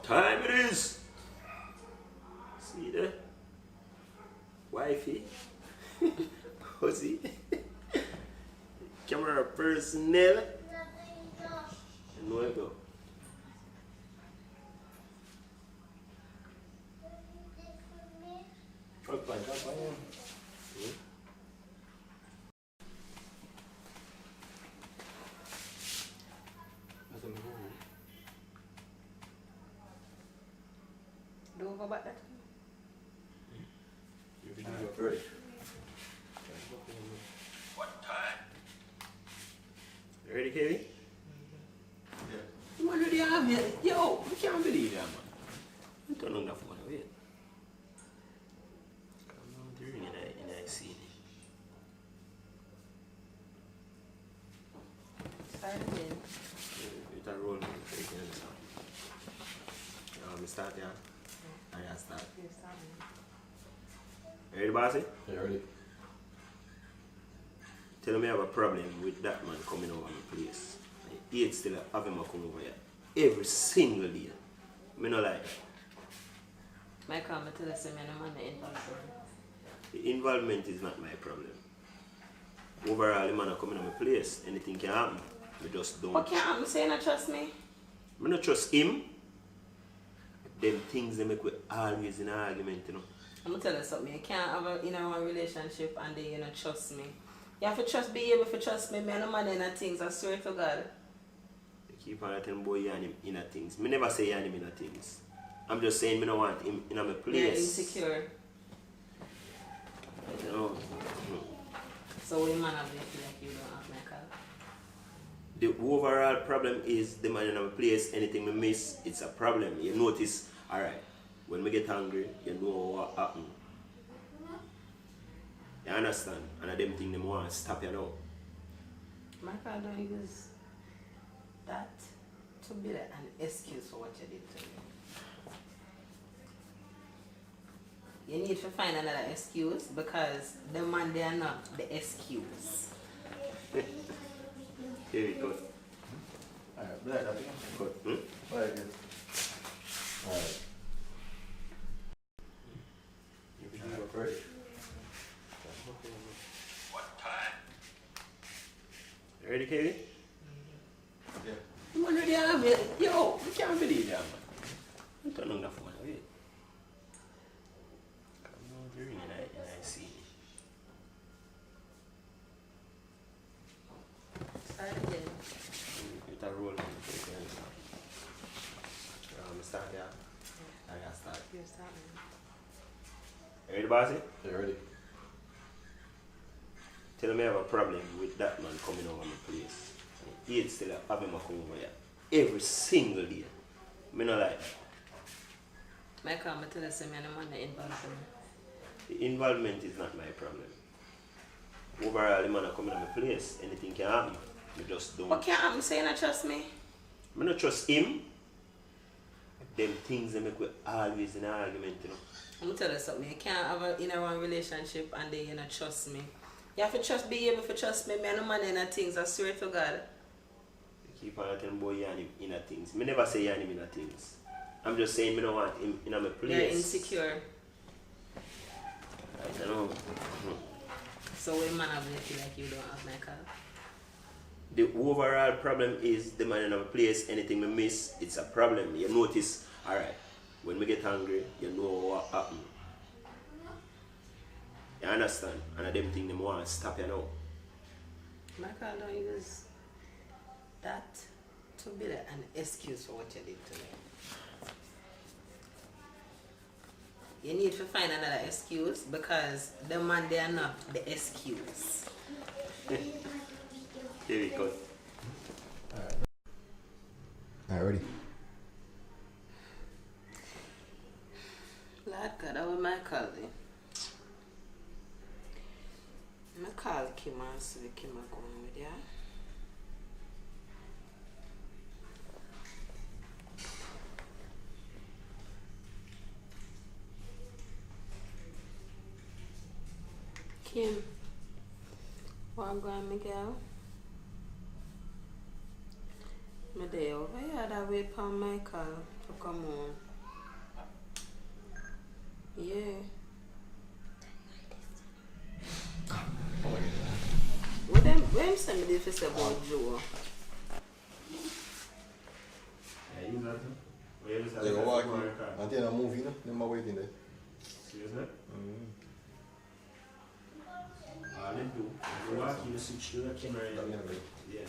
time it is? See there? Wifey? Pussy? Camera personnel? And where go? Fine. Don't go back that. Ready. What time? You ready, Kevin? Yeah. You already have it. Yo, I can't believe that, man. You turn on the phone, wait. Come on, the ring and I see it. Start again. It's a roll, man. We start, yeah? I start. You're starting. You ready, bossy? Yeah, ready. Tell me I have a problem with that man coming over my place. I hate still have him come over here. Every single day. Me no like that. My comment to the same man the involvement. The involvement is not my problem. Overall, the man coming to my place. Anything can happen. Me just don't. What can't happen? Say you not trust me? Me not trust him. Them things they make we always in an argument, you know. I'm gonna tell you something. You can't have a one relationship and then you not trust me. You have to be able to trust me. Me and the man in things. I swear to God. You keep on telling boy you and him in a things. Me never say you and him in a things. I'm just saying me don't want him in my place. You're insecure. You know. So we man have to feel like you don't have my car. The overall problem is the man in my place. Anything we miss, it's a problem. You notice, alright, when we get hungry, you know what happened. You understand? And I them thing them want to stop you now. My car don't use that to be an excuse for what you did to me. You need to find another excuse because the man they are not the excuse. Here we go. Alright, blend that again. Cut. Alright, good. Alright. Ready. What time? You ready, Kevin? Yeah. You already have it. Yo, I can't believe that, man. You turn on the phone, wait. Come on, the ring and I see it. Start again. It's a roll. Start there. I start. You're starting. You ready, bossy? Yeah, ready. Tell me I have a problem with that man coming over my place. I hate still have him come over here. Every single day. Me no like that. My comment to the same man the involvement. The involvement is not my problem. Overall, the man coming to my place. Anything can happen. Me just don't. What can't happen? Say you not trust me? I don't trust him. Them things they make we always in an argument, you know. I'm gonna tell you something. You can't have a one relationship and then you not trust me. You have to be able to trust me. Me and the man in things. I swear to God. You keep on telling boy you and him in a things. Me never say you and him in a things. I'm just saying me don't want him in my place. You're insecure. I don't know. So we man have to feel like you don't have my car. The overall problem is the man in my place. Anything we miss, it's a problem. You notice, alright, when we get hungry, you know what happened. You understand? And I them think them want to stop you now. My car don't use that to be an excuse for what you did to me. You need to find another excuse because the man they are not the excuse. Here we go. Alright. Alright, ready. Lord God, I will my call you. I call Kim and see if Kim are going with you. Kim, what going Miguel? Midday over here, that wait for Michael to come home. Yeah. What them when send me this about Joe? Yeah, you know that. They go walk in. And then a movie, no? Them are waiting there. Seriously? All they do, you walk in, you switch to the camera. Yeah.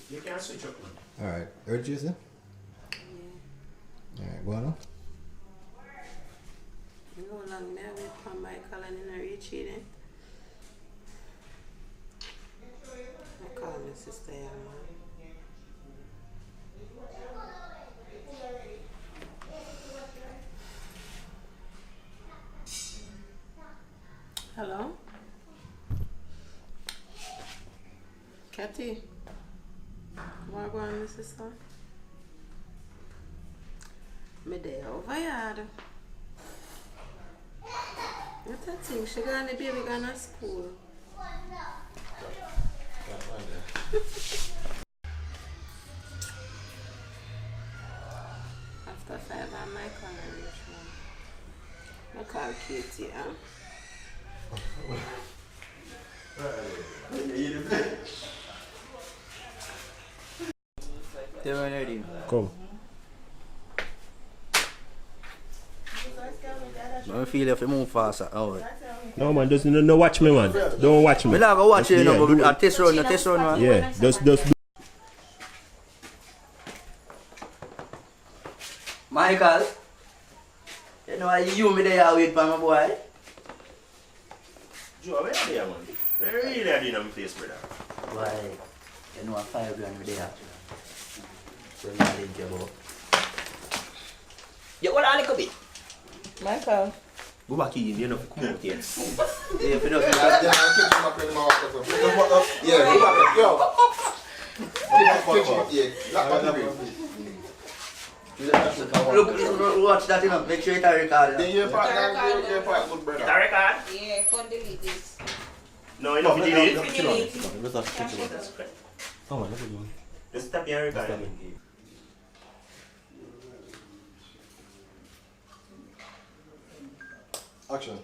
You can switch up, man. Alright, ready, Jason? Yeah. Alright, go on now. You know how long me I wait for Michael and then I reach it then? I call my sister here, man. Hello? Cathy? What go on, my sister? Midday over yard. What that thing? She got the baby gone to school. After 5 I might call her reach home. I call Katie, huh? They were ready. Come. I feel if you move faster. Oh. No, man, just no watch me, man. Don't watch me. We not go watch you, Yeah, know, do but it. test run, man. Yeah, just do. Michael, you know you me there wait for my boy. Joe, where are you, man? Where are you there in my place, brother? Why? You know 5 grand me there. So you know think about. Yeah, what a little bit. Michael. Go back in, you know, come out here. Yeah, if you don't Yeah, go back up. Yo. look, watch that, you know, make sure it's a record. Then your part, good brother. Get a record? Yeah, can't delete this. No, you know, we did it. Delete. Come on, look at you. Just tap your record. Action.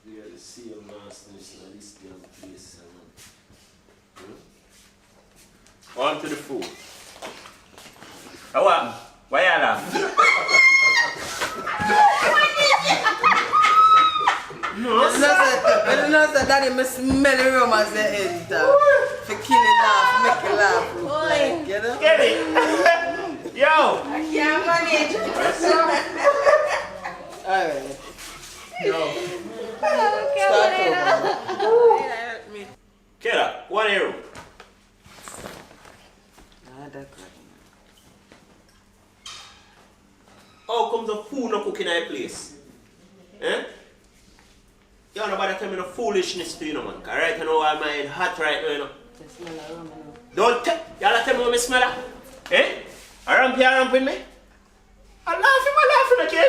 You got to see your master in this damn place. On to the food. What? Why you laugh? You know that daddy me smell the room as the enter. For kill it laugh, make it laugh. Like, you know? Get it? Yo! I can't manage. Alright. Yo. Start over. Get up. 1 arrow. How comes the food not cooking in a place? Eh? You know about tell me no foolishness to you, know, man. Cause right now why my head hot right now, you know. Don't tell me what me smell that. Eh? A ramp with me? I'm laughing, okay?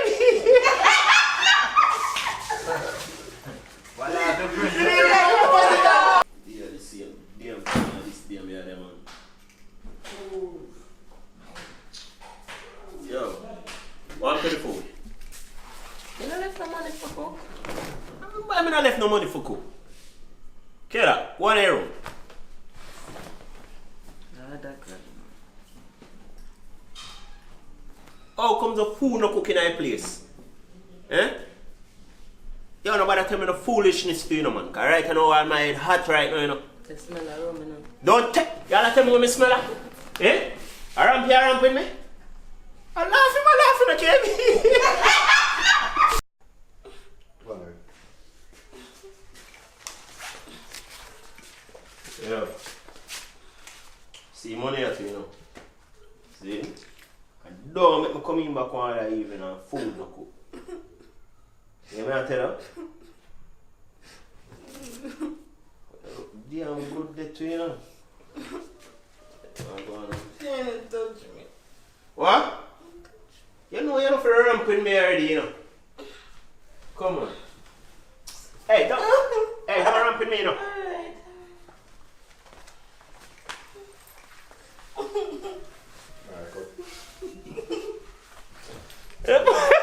Yeah, the same. Damn, this damn here, man. Yo, what to the food? You don't left no money for cook? I not left no money for cook. Kera, 1 arrow. How comes the food not cooking in a place? Eh? You know about tell me the foolishness to you, know, man. Cause right now why my head hot right now, you know. The smell of rum, you know. Don't tell me what me smell that. Eh? A ramp with me? I'm laughing, okay? Yeah. See money at you know. See? And don't make me come in back one other evening and food no cook. You know what I tell you? Damn good day to you know. Go on. What? You know you're not for ramping me already, you know. Come on. Hey, don't ramping me, you know. Alright, go.